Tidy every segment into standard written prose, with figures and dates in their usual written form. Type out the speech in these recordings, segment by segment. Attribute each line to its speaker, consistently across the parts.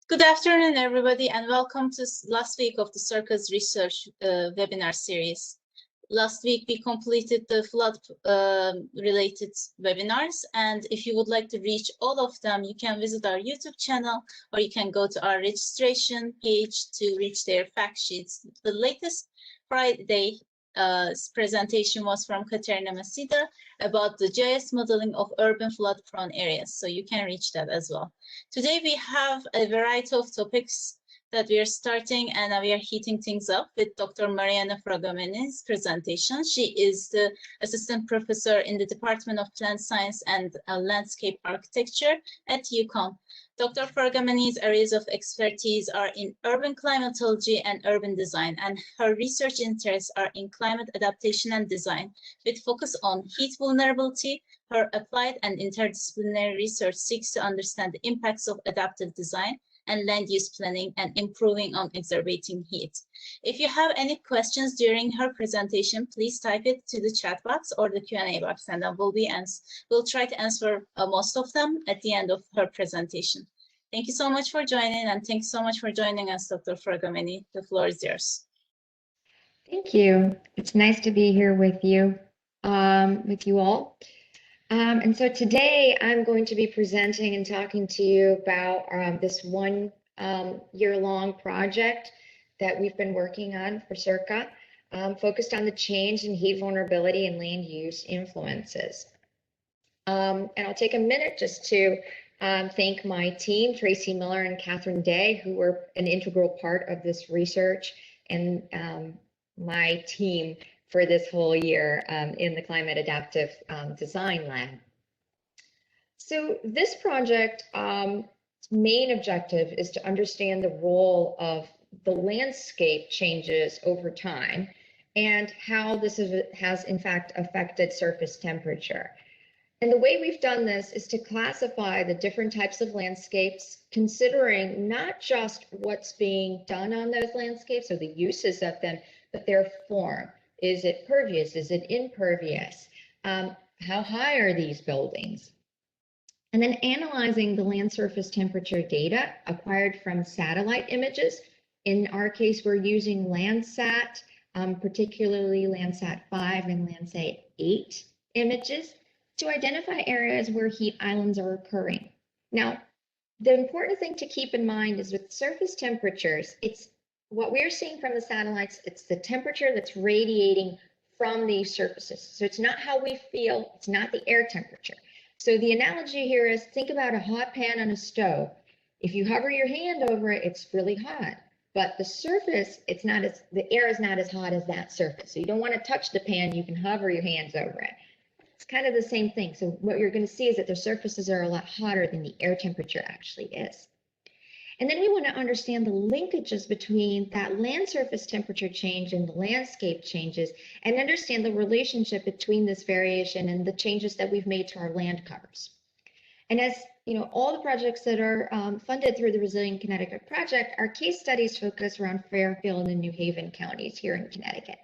Speaker 1: Good afternoon, everybody, and welcome to last week of the Circus Research webinar series. Last week, we completed the flood-related webinars, and if you would like to reach all of them, you can visit our YouTube channel, or you can go to our registration page to reach their fact sheets. The latest Friday presentation was from Katerina Masida about the GIS modeling of urban flood-prone areas, so you can reach that as well. Today we have a variety of topics that we are starting, and we are heating things up with Dr. Mariana Fragomeni's presentation. She is the assistant professor in the Department of Plant Science and Landscape Architecture at UConn. Dr. Fragomeni's areas of expertise are in urban climatology and urban design, and her research interests are in climate adaptation and design, with focus on heat vulnerability. Her applied and interdisciplinary research seeks to understand the impacts of adaptive design and land use planning and improving on exacerbating heat. If you have any questions during her presentation, please type it to the chat box or the Q&A box, and we'll try to answer most of them at the end of her presentation. Thank you so much for joining, and thanks so much for joining us, Dr. Fragomeni. The floor is yours.
Speaker 2: Thank you. It's nice to be here with you all. And so today I'm going to be presenting and talking to you about this one year-long project that we've been working on for Circa, focused on the change in heat vulnerability and land use influences. And I'll take a minute just to thank my team, Tracy Miller and Catherine Day, who were an integral part of this research, and my team for this whole year in the Climate Adaptive Design Lab. So this project main objective is to understand the role of the landscape changes over time and how this has in fact affected surface temperature. And the way we've done this is to classify the different types of landscapes, considering not just what's being done on those landscapes or the uses of them, but their form. Is it pervious? Is it impervious? How high are these buildings? And then analyzing the land surface temperature data acquired from satellite images. In our case, we're using Landsat, particularly Landsat 5 and Landsat 8 images to identify areas where heat islands are occurring. Now, the important thing to keep in mind is with surface temperatures, it's what we're seeing from the satellites, it's the temperature that's radiating from these surfaces. So it's not how we feel, it's not the air temperature. So the analogy here is, think about a hot pan on a stove. If you hover your hand over it, it's really hot. But the surface, the air is not as hot as that surface. So you don't want to touch the pan, you can hover your hands over it. It's kind of the same thing. So what you're going to see is that the surfaces are a lot hotter than the air temperature actually is. And then we want to understand the linkages between that land surface temperature change and the landscape changes, and understand the relationship between this variation and the changes that we've made to our land covers. And as you know, all the projects that are funded through the Resilient Connecticut project, our case studies focus around Fairfield and New Haven counties here in Connecticut.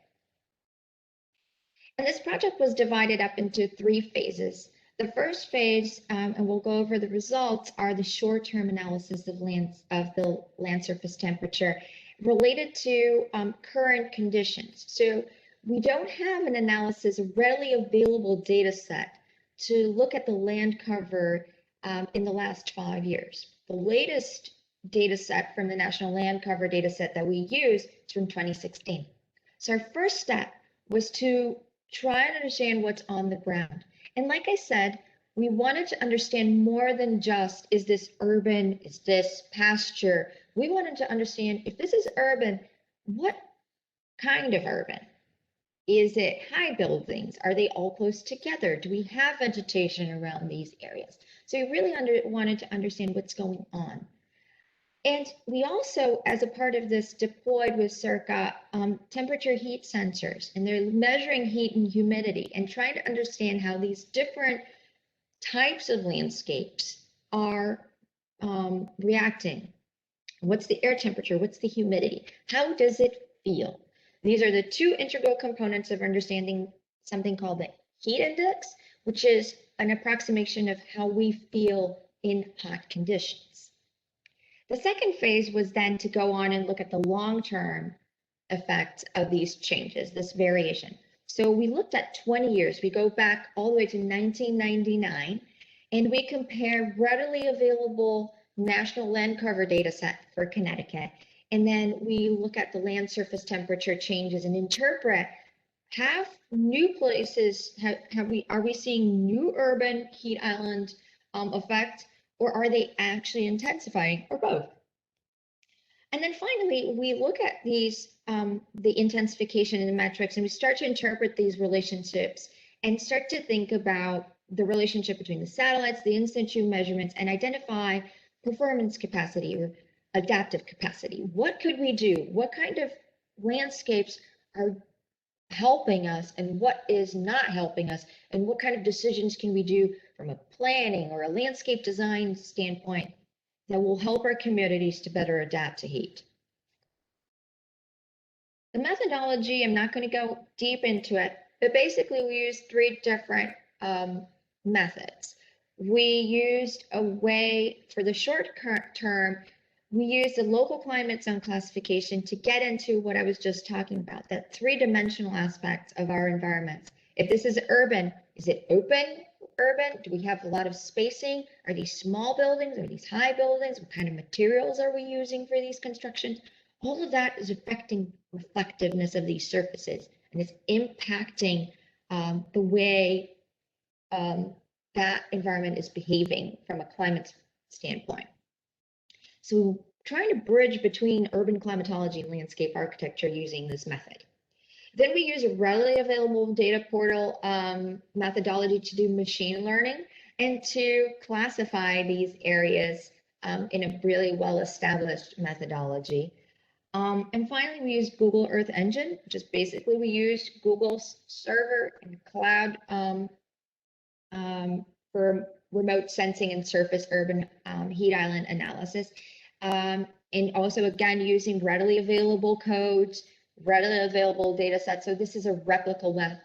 Speaker 2: And this project was divided up into 3 phases. The first phase, and we'll go over the results, are the short-term analysis of the land surface temperature related to current conditions. So we don't have an analysis, a readily available data set to look at the land cover in the last 5 years. The latest data set from the National Land Cover data set that we use is from 2016. So our first step was to try and understand what's on the ground. And like I said, we wanted to understand more than just, is this urban, is this pasture? We wanted to understand, if this is urban, what kind of urban? Is it high buildings? Are they all close together? Do we have vegetation around these areas? So we really wanted to understand what's going on. And we also, as a part of this, deployed with Circa temperature heat sensors, and they're measuring heat and humidity and trying to understand how these different types of landscapes are reacting. What's the air temperature? What's the humidity? How does it feel? These are the 2 integral components of understanding something called the heat index, which is an approximation of how we feel in hot conditions. The second phase was then to go on and look at the long-term effects of these changes, this variation. So we looked at 20 years. We go back all the way to 1999, and we compare readily available national land cover data set for Connecticut. And then we look at the land surface temperature changes and interpret, have new places, are we seeing new urban heat island effects, or are they actually intensifying, or both? And then finally, we look at these, the intensification in the metrics, and we start to interpret these relationships and start to think about the relationship between the satellites, the in-situ measurements, and identify performance capacity or adaptive capacity. What could we do? What kind of landscapes are helping us and what is not helping us? And what kind of decisions can we do from a planning or a landscape design standpoint that will help our communities to better adapt to heat? The methodology, I'm not going to go deep into it, but basically we use three different methods. We used a way for the short term, we used the local climate zone classification to get into what I was just talking about, that three-dimensional aspects of our environments. If this is urban, is it open urban? Do we have a lot of spacing? Are these small buildings? Are these high buildings? What kind of materials are we using for these constructions? All of that is affecting reflectiveness of these surfaces, and it's impacting the way that environment is behaving from a climate standpoint. So trying to bridge between urban climatology and landscape architecture using this method. Then we use a readily available data portal methodology to do machine learning and to classify these areas in a really well-established methodology. And finally, we use Google Earth Engine, which is basically we use Google's server and cloud for remote sensing and surface urban heat island analysis. And also, again, using readily available codes, readily available data sets. So this is a replicable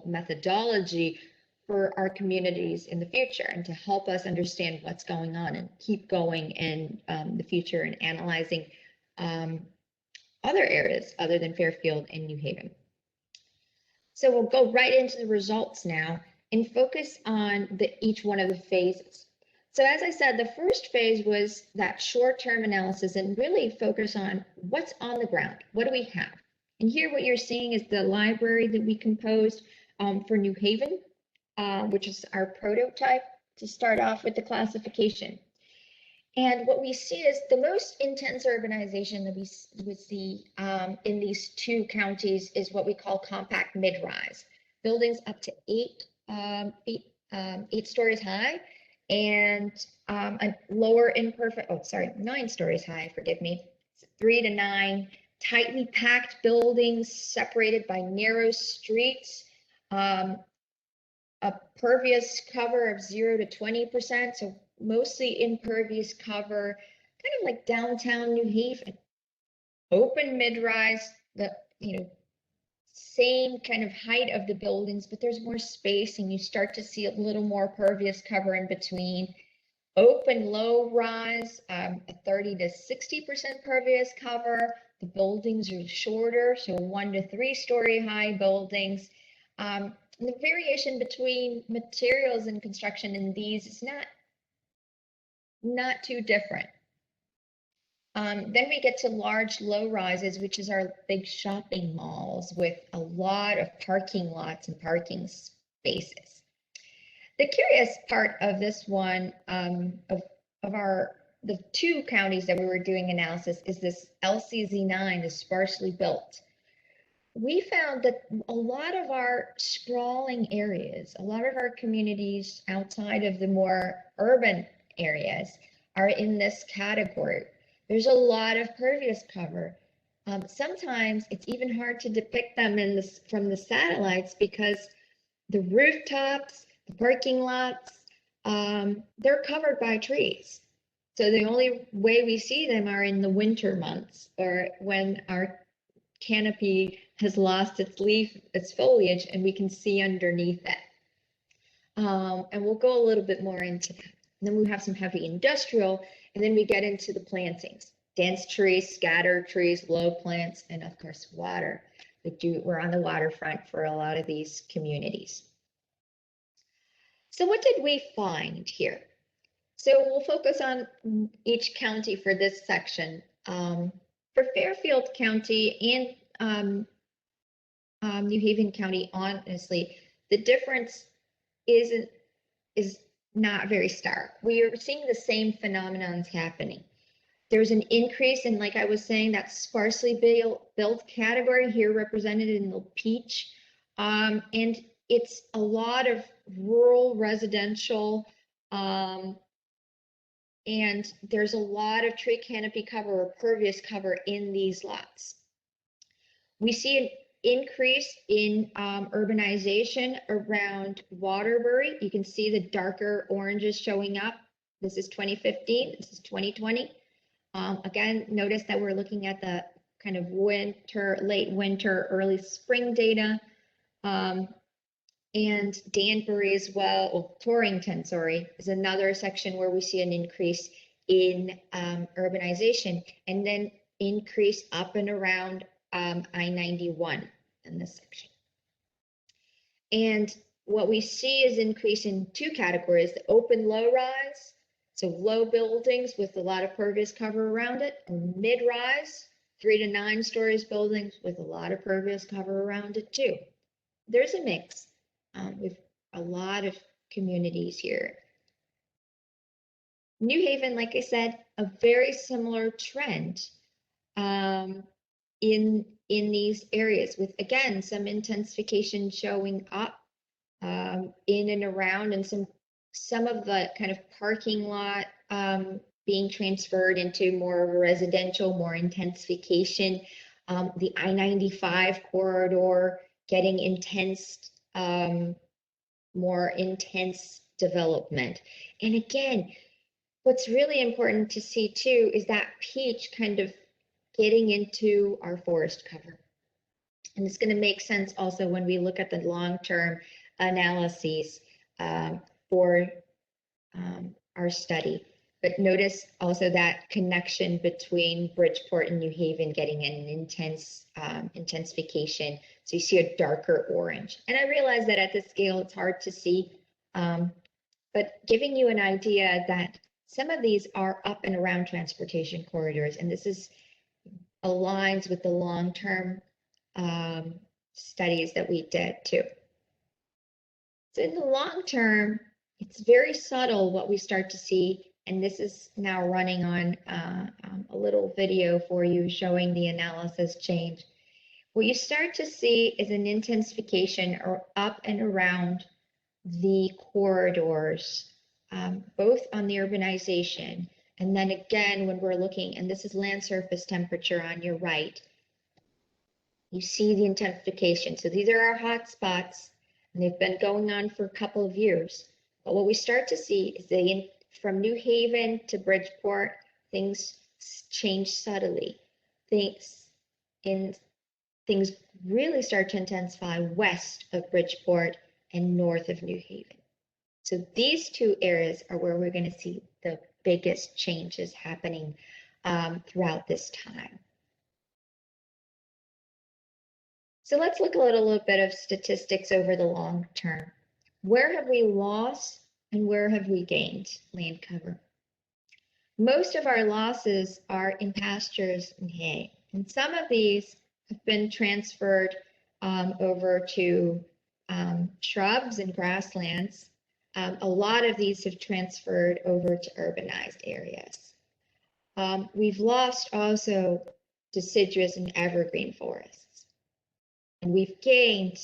Speaker 2: methodology for our communities in the future and to help us understand what's going on and keep going in the future and analyzing other areas other than Fairfield and New Haven. So we'll go right into the results now and focus on each one of the phases. So as I said, the first phase was that short-term analysis and really focus on what's on the ground. What do we have? And here what you're seeing is the library that we composed for New Haven, which is our prototype to start off with the classification. And what we see is the most intense urbanization that we see in these two counties is what we call compact mid-rise. Buildings up to 8 stories high and a lower imperfect, 9 stories high, forgive me, 3 to 9, tightly packed buildings separated by narrow streets, a pervious cover of 0 to 20%, so mostly impervious cover, kind of like downtown New Haven. Open mid-rise, same kind of height of the buildings, but there's more space and you start to see a little more pervious cover in between. Open low rise, a 30 to 60% pervious cover. The buildings are shorter, so 1 to 3 story high buildings. And the variation between materials and construction in these is not too different. Then we get to large low rises, which is our big shopping malls with a lot of parking lots and parking spaces. The curious part of this one, of the two counties that we were doing analysis, is this LCZ9, the sparsely built. We found that a lot of our sprawling areas, a lot of our communities outside of the more urban areas are in this category. There's a lot of pervious cover. Sometimes it's even hard to depict them from the satellites because the rooftops, the parking lots, they're covered by trees. So the only way we see them are in the winter months or when our canopy has lost its foliage, and we can see underneath it. And we'll go a little bit more into that. And then we have some heavy industrial, and then we get into the plantings. Dense trees, scattered trees, low plants, and of course, water. We're on the waterfront for a lot of these communities. So what did we find here? So we'll focus on each county for this section. For Fairfield County and New Haven County, honestly, the difference is not very stark. We are seeing the same phenomenons happening. There's an increase in, like I was saying, that sparsely built category here represented in the peach. And it's a lot of rural residential, and there's a lot of tree canopy cover or pervious cover in these lots. We see an increase in urbanization around Waterbury. You can see the darker oranges showing up. This is 2015, this is 2020. Again, notice that we're looking at the kind of winter, late winter, early spring data. And Danbury as well, or Torrington, sorry, is another section where we see an increase in urbanization, and then increase up and around I-91 in this section. And what we see is increase in two categories: the open low-rise, so low buildings with a lot of pervious cover around it, and mid-rise, 3 to 9 stories buildings with a lot of pervious cover around it too. There's a mix. With a lot of communities here. New Haven, like I said, a very similar trend in these areas, with again some intensification showing up in and around, and some of the kind of parking lot being transferred into more of a residential, more intensification. The I-95 corridor getting intense. More intense development. And again, what's really important to see too is that peach kind of getting into our forest cover. And it's going to make sense also when we look at the long-term analyses for our study. But notice also that connection between Bridgeport and New Haven getting an intense intensification. So you see a darker orange. And I realize that at this scale, it's hard to see, but giving you an idea that some of these are up and around transportation corridors. And this is aligns with the long-term studies that we did too. So in the long term, it's very subtle what we start to see. And this is now running on a little video for you showing the analysis change. What you start to see is an intensification or up and around the corridors, both on the urbanization. And then again, when we're looking, and this is land surface temperature on your right, you see the intensification. So these are our hot spots, and they've been going on for a couple of years. But what we start to see is from New Haven to Bridgeport, things change subtly. Things really start to intensify west of Bridgeport and north of New Haven. So these two areas are where we're going to see the biggest changes happening throughout this time. So let's look a little bit of statistics over the long term. Where have we lost and where have we gained land cover? Most of our losses are in pastures and hay, and some of these have been transferred over to shrubs and grasslands. A lot of these have transferred over to urbanized areas. We've lost also deciduous and evergreen forests, and we've gained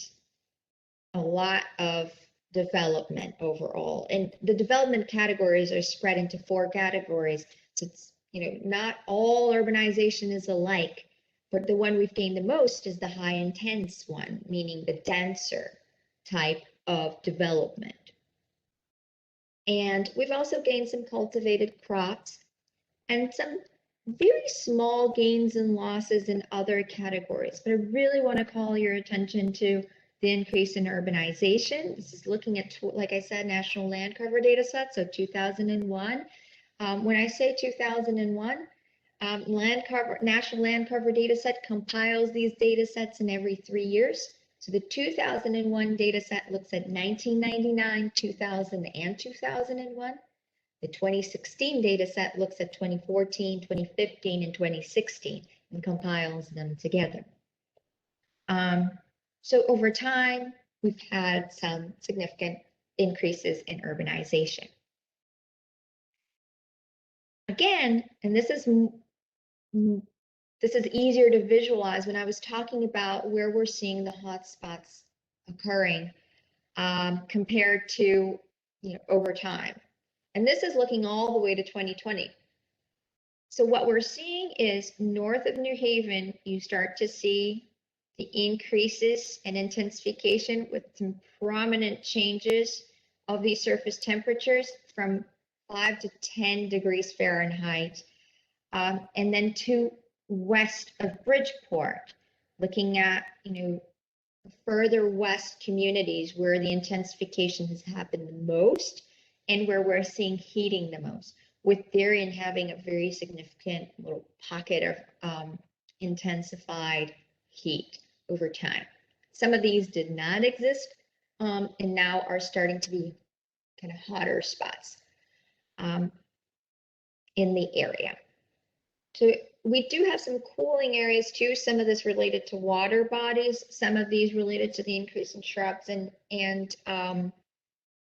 Speaker 2: a lot of development overall. And the development categories are spread into 4 categories. So it's, not all urbanization is alike, but the one we've gained the most is the high intense one, meaning the denser type of development. And we've also gained some cultivated crops and some very small gains and losses in other categories. But I really want to call your attention to the increase in urbanization. This is looking at, like I said, national land cover data set, so 2001. When I say 2001, national land cover data set compiles these data sets in every 3 years. So the 2001 data set looks at 1999, 2000, and 2001. The 2016 data set looks at 2014, 2015, and 2016 and compiles them together. So over time, we've had some significant increases in urbanization. Again, and this is easier to visualize when I was talking about where we're seeing the hotspots occurring compared to over time. And this is looking all the way to 2020. So what we're seeing is north of New Haven, you start to see the increases and intensification with some prominent changes of these surface temperatures from 5 to 10 degrees Fahrenheit. And then to west of Bridgeport, looking at, further west communities where the intensification has happened the most and where we're seeing heating the most, with Darien having a very significant little pocket of intensified heat over time. Some of these did not exist and now are starting to be kind of hotter spots in the area. So we do have some cooling areas too, some of this related to water bodies, some of these related to the increase in shrubs and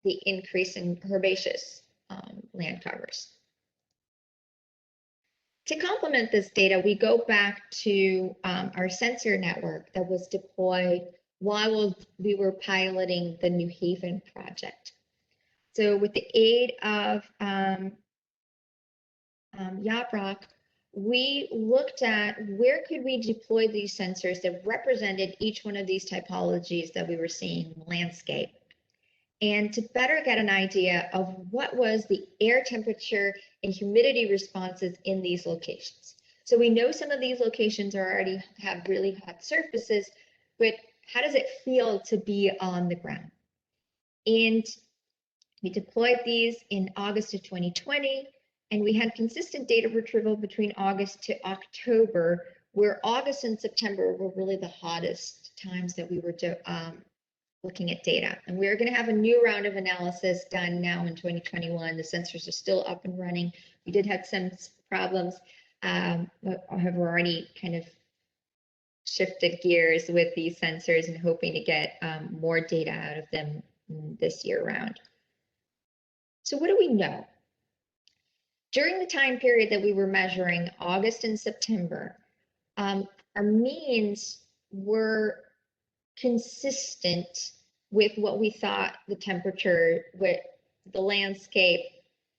Speaker 2: the increase in herbaceous land covers. To complement this data, we go back to our sensor network that was deployed while we were piloting the New Haven project. So with the aid of Yaprock, we looked at where could we deploy these sensors that represented each one of these typologies that we were seeing in the landscape, and to better get an idea of what was the air temperature and humidity responses in these locations. So we know some of these locations already have really hot surfaces, but how does it feel to be on the ground? And we deployed these in August of 2020, and we had consistent data retrieval between August to October, where August and September were really the hottest times that we were looking at data. And we're going to have a new round of analysis done now in 2021. The sensors are still up and running. We did have some problems, but have already kind of shifted gears with these sensors and hoping to get more data out of them this year round. So what do we know? During the time period that we were measuring, August and September, our means were consistent with what we thought the temperature, with the landscape,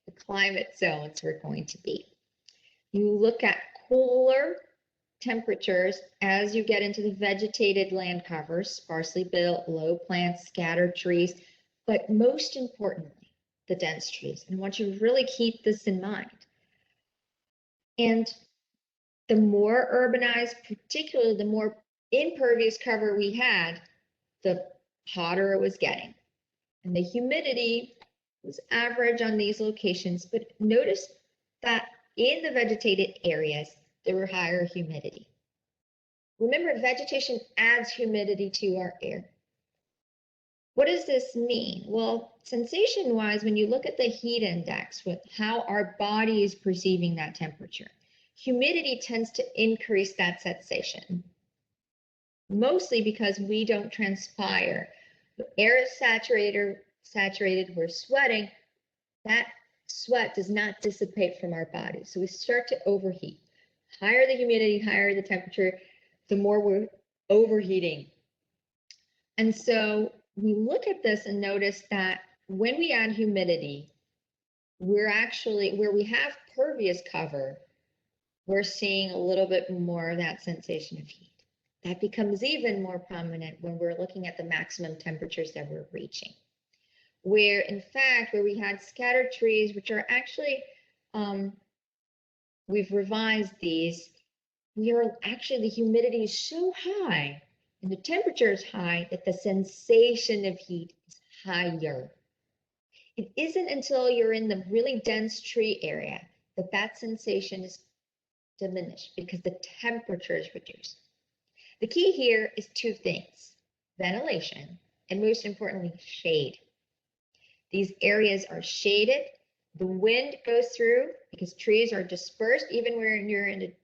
Speaker 2: the climate zones were going to be. You look at cooler temperatures as you get into the vegetated land covers, sparsely built, low plants, scattered trees, but most importantly, the dense trees. And I want you to really keep this in mind. And the more urbanized, particularly the more impervious cover we had, the hotter it was getting. And the humidity was average on these locations, but notice that in the vegetated areas, there were higher humidity. Remember, vegetation adds humidity to our air. What does this mean? Well, sensation-wise, when you look at the heat index with how our body is perceiving that temperature, humidity tends to increase that sensation, mostly because we don't transpire. The air is saturated, we're sweating, that sweat does not dissipate from our body. So we start to overheat. Higher the humidity, higher the temperature, the more we're overheating. And so we look at this and notice that when we add humidity, we're actually, where we have pervious cover, we're seeing a little bit more of that sensation of heat. That becomes even more prominent when we're looking at the maximum temperatures that we're reaching. Where in fact, where we had scattered trees, which are actually, we've revised these, we are actually, the humidity is so high and the temperature is high, that the sensation of heat is higher. It isn't until you're in the really dense tree area that that sensation is diminished because the temperature is reduced. The key here is two things: ventilation, and most importantly, shade. These areas are shaded. The wind goes through because trees are dispersed. Even when you're in a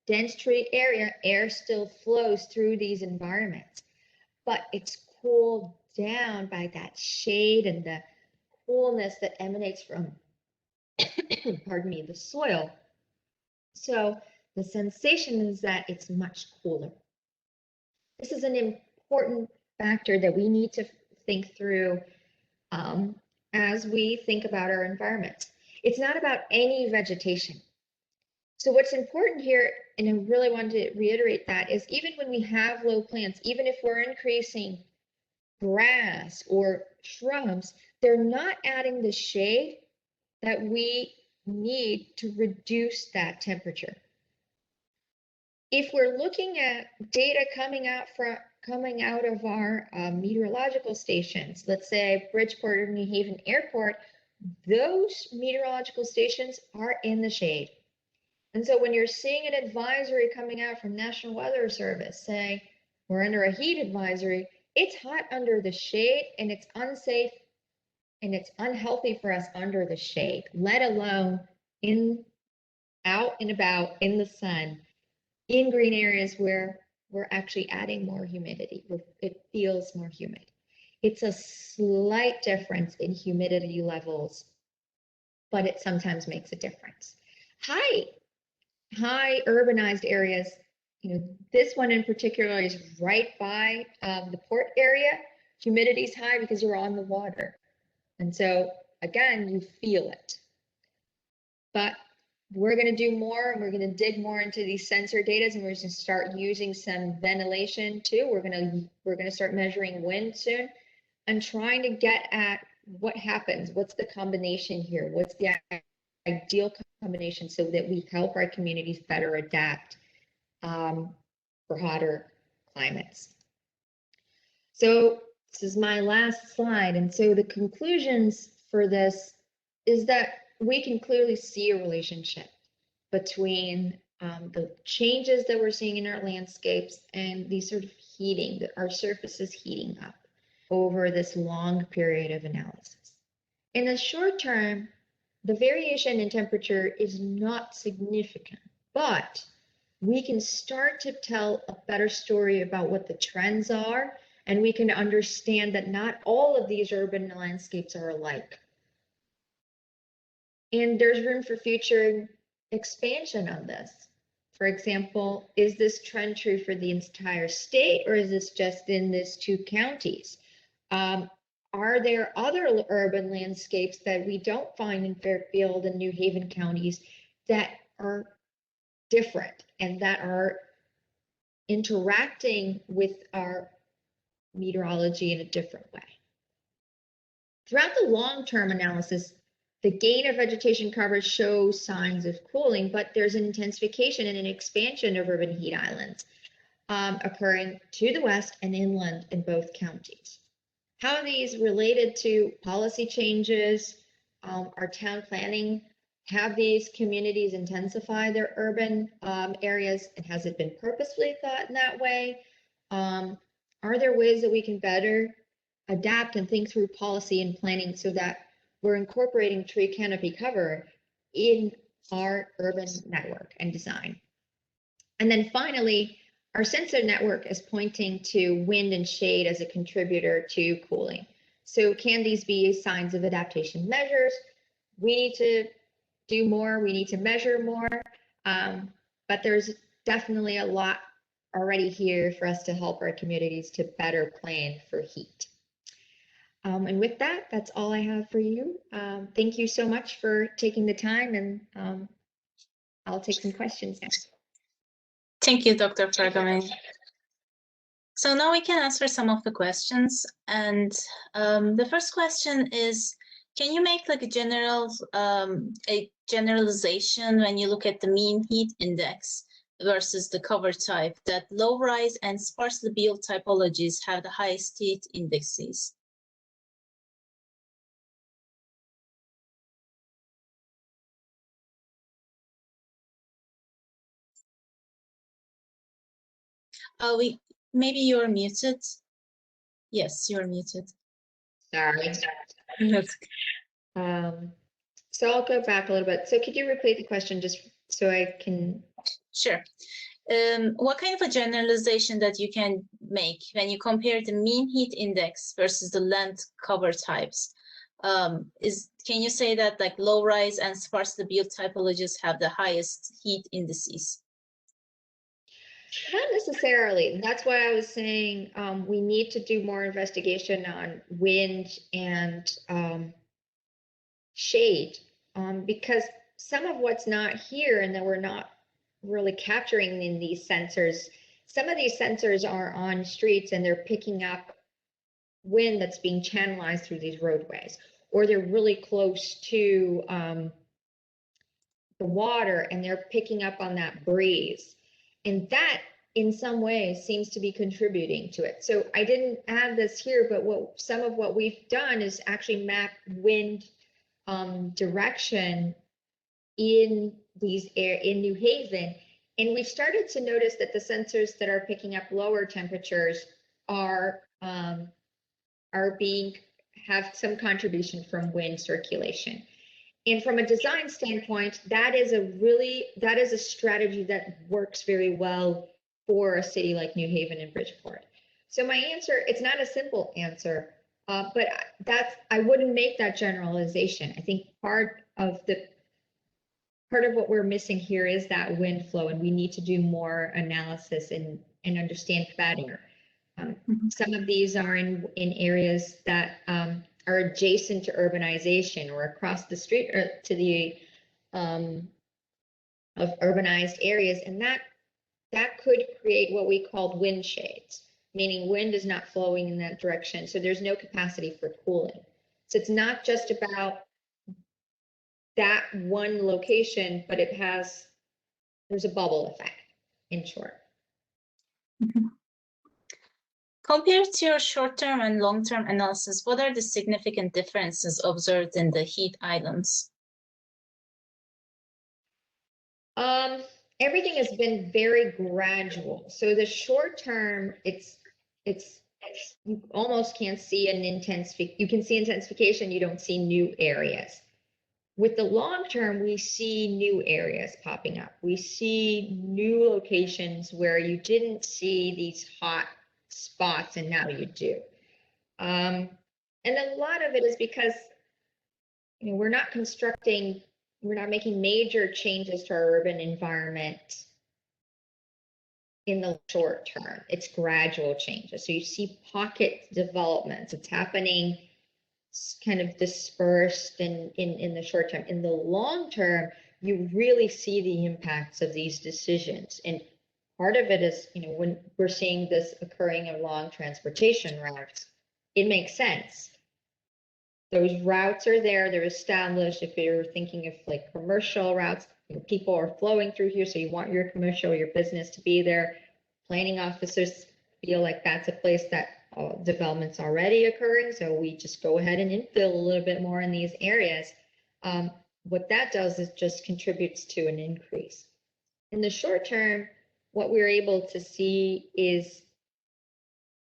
Speaker 2: dense tree area, air still flows through these environments, but it's cooled down by that shade and the coolness that emanates from, pardon me, the soil. So the sensation is that it's much cooler. This is an important factor that we need to think through as we think about our environment. It's not about any vegetation. So what's important here, and I really wanted to reiterate that, is even when we have low plants, even if we're increasing grass or shrubs, they're not adding the shade that we need to reduce that temperature. If we're looking at data coming out of our meteorological stations, let's say Bridgeport or New Haven Airport, those meteorological stations are in the shade. And so when you're seeing an advisory coming out from National Weather Service saying we're under a heat advisory, it's hot under the shade, and it's unsafe and it's unhealthy for us under the shade, let alone out and about in the sun, in green areas where we're actually adding more humidity, where it feels more humid. It's a slight difference in humidity levels, but it sometimes makes a difference. High urbanized areas, this one in particular is right by the port area. Humidity is high because you're on the water. And so again, you feel it. But we're going to do more, and we're going to dig more into these sensor data, and we're going to start using some ventilation too. We're going to start measuring wind soon and trying to get at what happens. What's the combination here? What's the ideal combination so that we help our communities better adapt for hotter climates? So this is my last slide. And so the conclusions for this is that we can clearly see a relationship between the changes that we're seeing in our landscapes and the sort of heating, that our surface is heating up over this long period of analysis. In the short term, the variation in temperature is not significant, but we can start to tell a better story about what the trends are, and we can understand that not all of these urban landscapes are alike. And there's room for future expansion on this. For example, is this trend true for the entire state, or is this just in these two counties? Are there other urban landscapes that we don't find in Fairfield and New Haven counties that are different and that are interacting with our meteorology in a different way? Throughout the long-term analysis, the gain of vegetation cover shows signs of cooling, but there's an intensification and an expansion of urban heat islands occurring to the west and inland in both counties. How are these related to policy changes? Our town planning, have these communities intensify their urban areas, and has it been purposefully thought in that way? Are there ways that we can better adapt and think through policy and planning so that we're incorporating tree canopy cover in our urban network and design? And then finally, our sensor network is pointing to wind and shade as a contributor to cooling. So can these be signs of adaptation measures? We need to do more, we need to measure more, but there's definitely a lot already here for us to help our communities to better plan for heat. And with that, that's all I have for you. Thank you so much for taking the time, and I'll take some questions now.
Speaker 1: Thank you, Dr. Pergament. So now we can answer some of the questions. And the first question is, can you make like a generalization when you look at the mean heat index versus the cover type, that low-rise and sparsely built typologies have the highest heat indexes. Maybe you're muted. Yes, you're muted.
Speaker 2: Sorry.
Speaker 1: Yes.
Speaker 2: So I'll go back a little bit. So could you repeat the question just so I can? Sure.
Speaker 1: What kind of a generalization that you can make when you compare the mean heat index versus the land cover types? Can you say that like low-rise and sparsely built typologies have the highest heat indices?
Speaker 2: Not necessarily. That's why I was saying we need to do more investigation on wind and shade, because some of what's not here and that we're not really capturing in these sensors, some of these sensors are on streets and they're picking up wind that's being channelized through these roadways, or they're really close to the water and they're picking up on that breeze. And that in some ways seems to be contributing to it. So I didn't add this here, but some of what we've done is actually map wind direction in New Haven, and we've started to notice that the sensors that are picking up lower temperatures have some contribution from wind circulation. And from a design standpoint, that is a strategy that works very well for a city like New Haven and Bridgeport. So my answer, it's not a simple answer, but I wouldn't make that generalization. I think part of what we're missing here is that wind flow, and we need to do more analysis and understand better. Some of these are in areas that are adjacent to urbanization or across the street or to the of urbanized areas, and that could create what we call wind shades, meaning wind is not flowing in that direction, so there's no capacity for cooling. So it's not just about that one location, but there's a bubble effect, in short.
Speaker 1: Compared to your short-term and long-term analysis, what are the significant differences observed in the heat islands?
Speaker 2: Everything has been very gradual. So the short term, you almost can't see you can see intensification, you don't see new areas. With the long term, we see new areas popping up. We see new locations where you didn't see these hot spots and now you do. And a lot of it is because we're not making major changes to our urban environment in the short term. It's gradual changes. So you see pocket developments. It's happening kind of dispersed in the short term. In the long term, you really see the impacts of these decisions. And part of it is, when we're seeing this occurring along transportation routes, it makes sense. Those routes are there, they're established. If you're thinking of like commercial routes, people are flowing through here, so you want your commercial, your business to be there. Planning officers feel like that's a place that development's already occurring, so we just go ahead and infill a little bit more in these areas. What that does is just contributes to an increase. In the short term, what we're able to see is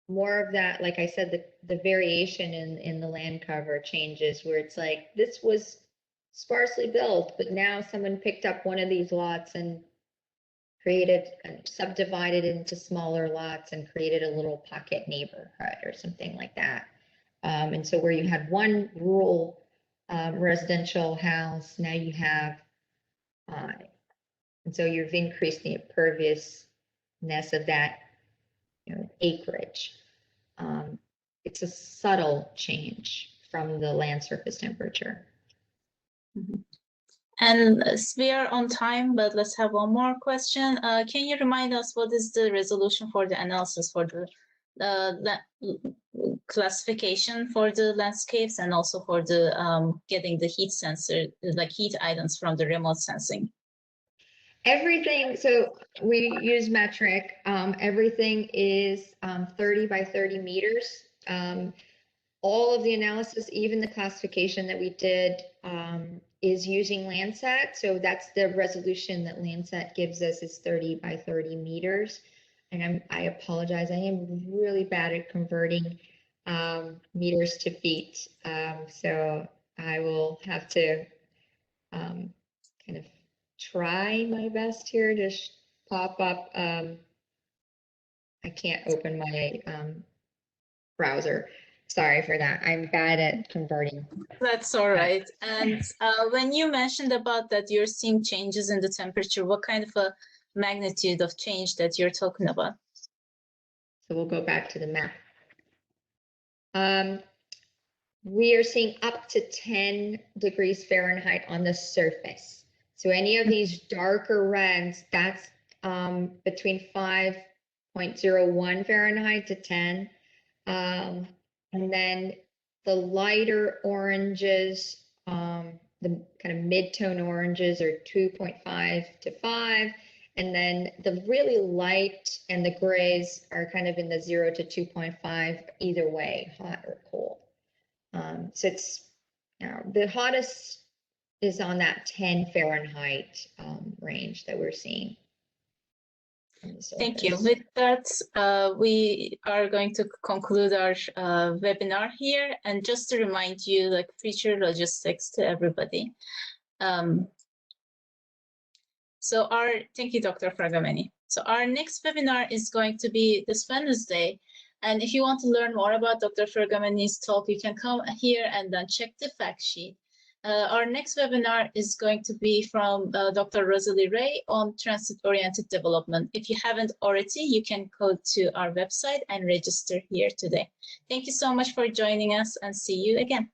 Speaker 2: more of that, like I said, the variation in the land cover changes, where it's like this was sparsely built, but now someone picked up one of these lots and created and subdivided into smaller lots and created a little pocket neighborhood or something like that. And so where you had one rural residential house, now you have and so you've increased the imperviousness of that acreage. It's a subtle change from the land surface temperature.
Speaker 1: And we are on time, but let's have one more question. Can you remind us what is the resolution for the analysis for the classification for the landscapes, and also for the getting the heat sensor, like heat items from the remote sensing?
Speaker 2: Everything, so we use metric. Everything is 30 by 30 meters. All of the analysis, even the classification that we did, is using Landsat. So that's the resolution that Landsat gives us, is 30 by 30 meters. And I apologize, I am really bad at converting meters to feet. So I will have to kind of try my best here to pop up. I can't open my browser. Sorry for that. I'm bad at converting.
Speaker 1: That's all right. And when you mentioned about that you're seeing changes in the temperature, what kind of a magnitude of change that you're talking about?
Speaker 2: So we'll go back to the map. We are seeing up to 10 degrees Fahrenheit on the surface. So any of these darker reds, that's between 5.01 Fahrenheit to 10. And then the lighter oranges, the kind of mid-tone oranges are 2.5 to 5. And then the really light and the grays are kind of in the 0 to 2.5, either way, hot or cold. So it's, the hottest is on that 10 Fahrenheit range that we're seeing.
Speaker 1: Thank you. With that, we are going to conclude our webinar here. And just to remind you, like future logistics to everybody. Thank you, Dr. Fragameni. So our next webinar is going to be this Wednesday. And if you want to learn more about Dr. Fragameni's talk, you can come here and then check the fact sheet. Our next webinar is going to be from Dr. Rosalie Ray on transit-oriented development. If you haven't already, you can go to our website and register here today. Thank you so much for joining us, and see you again.